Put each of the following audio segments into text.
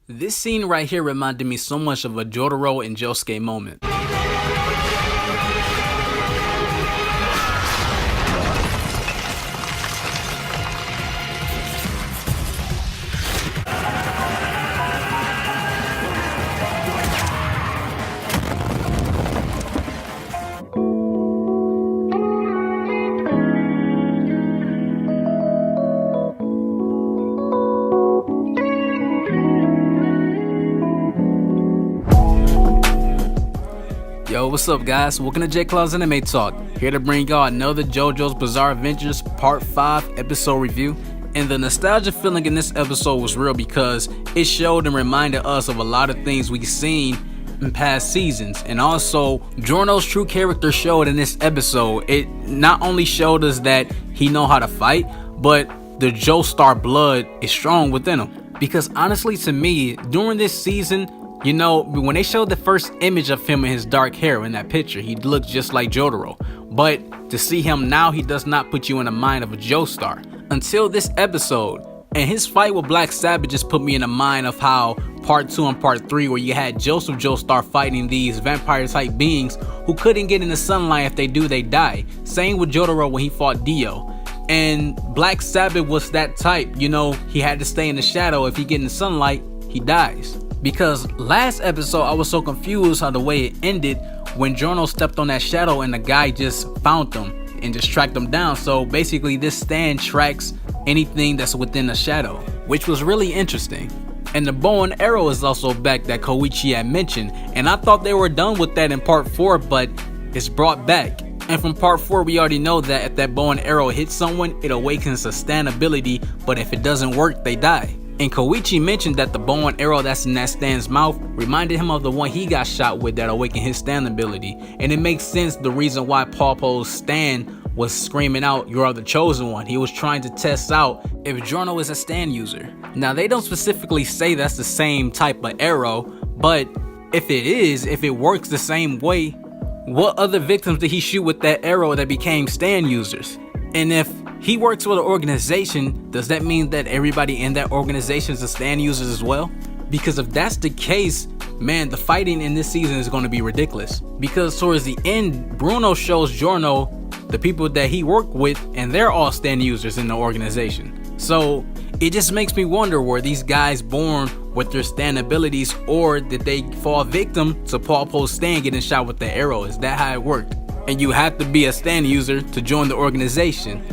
This scene right here reminded me so much of a Jotaro and Josuke moment. Yo, what's up guys? Welcome to J Claw's Anime Talk. Here to bring y'all another JoJo's Bizarre Adventures Part 5 episode review. And the nostalgia feeling in this episode was real because it showed and reminded us of a lot of things we've seen in past seasons. And also, Giorno's true character showed in this episode. It not only showed us that he know how to fight, but the Joestar blood is strong within him. Because honestly to me, during this season, you know, when they showed the first image of him and his dark hair in that picture, he looked just like Jotaro. But to see him now, he does not put you in the mind of a Joestar. Until this episode. And his fight with Black Sabbath just put me in the mind of how Part 2 and Part 3, where you had Joseph Joestar fighting these vampire type beings who couldn't get in the sunlight. If they do, they die. Same with Jotaro when he fought Dio. And Black Sabbath was that type, you know, he had to stay in the shadow. If he get in the sunlight, he dies. Because last episode, I was so confused how the way it ended when Giorno stepped on that shadow and the guy just found them and just tracked them down. So basically this stand tracks anything that's within the shadow, which was really interesting. And the bow and arrow is also back that Koichi had mentioned. And I thought they were done with that in part 4, but it's brought back. And from part 4, we already know that if that bow and arrow hits someone, it awakens a stand ability, but if it doesn't work, they die. And Koichi mentioned that the bow and arrow that's in that stand's mouth reminded him of the one he got shot with that awakened his stand ability. And it makes sense the reason why Polpo's stand was screaming out, "You are the chosen one." He was trying to test out if Giorno is a stand user. Now they don't specifically say that's the same type of arrow, but if it is, if it works the same way, what other victims did he shoot with that arrow that became stand users? And if he works with an organization, does that mean that everybody in that organization is a stand users as well? Because if that's the case, man, the fighting in this season is going to be ridiculous. Because towards the end, Bruno shows Giorno the people that he worked with, and they're all stand users in the organization. So it just makes me wonder, were these guys born with their stand abilities, or did they fall victim to Polpo's stand getting shot with the arrow? Is that how it worked? And you have to be a stand user to join the organization.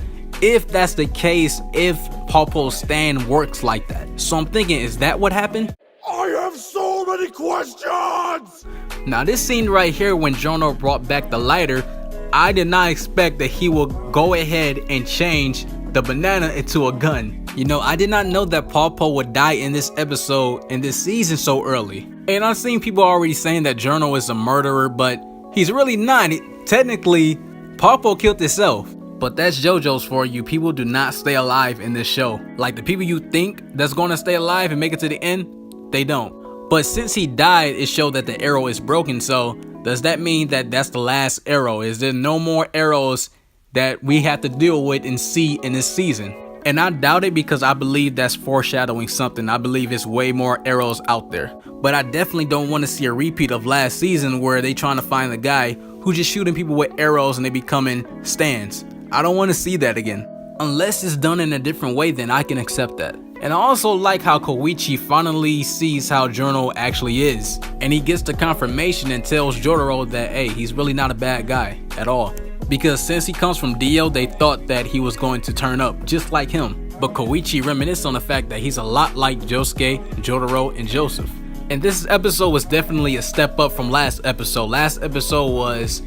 If that's the case, if Polpo's stand works like that. So I'm thinking, is that what happened? I have so many questions! Now this scene right here when Giorno brought back the lighter, I did not expect that he would go ahead and change the banana into a gun. You know, I did not know that Polpo would die in this episode in this season so early. And I've seen people already saying that Giorno is a murderer, but he's really not. Technically, Polpo killed himself. But that's JoJo's for you. People do not stay alive in this show. Like the people you think that's going to stay alive and make it to the end, they don't. But since he died, it showed that the arrow is broken. So does that mean that that's the last arrow? Is there no more arrows that we have to deal with and see in this season? And I doubt it, because I believe that's foreshadowing something. I believe it's way more arrows out there. But I definitely don't want to see a repeat of last season where they trying to find the guy who's just shooting people with arrows and they becoming stands. I don't want to see that again. Unless it's done in a different way, then I can accept that. And I also like how Koichi finally sees how Giorno actually is. And he gets the confirmation and tells Jotaro that, hey, he's really not a bad guy at all. Because since he comes from Dio, they thought that he was going to turn up just like him. But Koichi reminisced on the fact that he's a lot like Josuke, Jotaro, and Joseph. And this episode was definitely a step up from last episode. Last episode was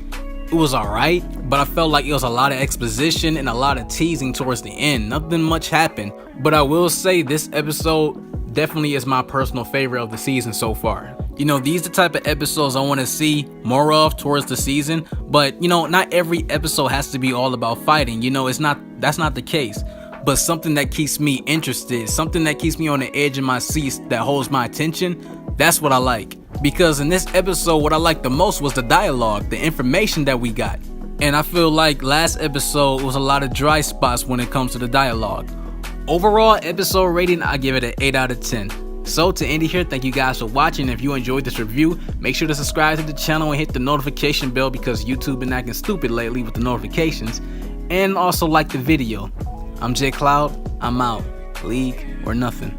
alright, but I felt like it was a lot of exposition and a lot of teasing towards the end. Nothing much happened. But I will say this episode definitely is my personal favorite of the season so far. You know, these are the type of episodes I want to see more of towards the season. But, you know, not every episode has to be all about fighting. You know, that's not the case. But something that keeps me interested, something that keeps me on the edge of my seat, that holds my attention, that's what I like. Because in this episode, what I liked the most was the dialogue, the information that we got. And I feel like last episode was a lot of dry spots when it comes to the dialogue. Overall episode rating, I give it an 8 out of 10. So to end it here, thank you guys for watching. If you enjoyed this review, make sure to subscribe to the channel and hit the notification bell because YouTube been acting stupid lately with the notifications. And also like the video. I'm J Cloud, I'm out. League or nothing.